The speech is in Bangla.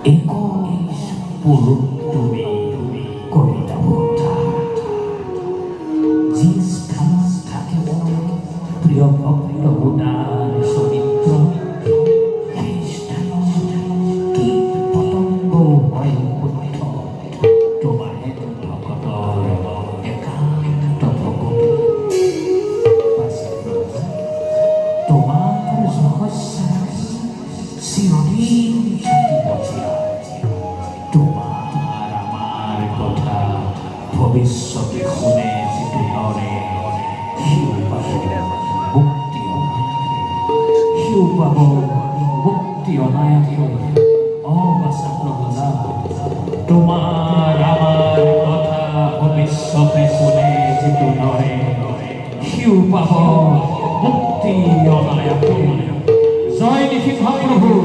21 পুরুষ তুমি কবিতা কথা যি স্থান থাকে মনে প্রিয় ভক্ত উদার চরিত্র সেই স্থানত কীট পতংগ হয় শুদ্ধ তোমাৰে ভকতৰ একান্ত ভক্তি তোমাৰ ৰহস্য চিৰদিন থাকিব তোমার আমার কথা ভবিষ্যতে শুনে যিটো ধরে সিও পাব মুক্তি সিও পাব মুক্তি অনায়াসে অবাচাপ্ৰহ্লাদ তোমার আমার কথা ভবিষ্যতে শুনে যিটো ধরে সিও পাব মুক্তি অনায়াসে। জয় নৃসিংহ প্ৰভু।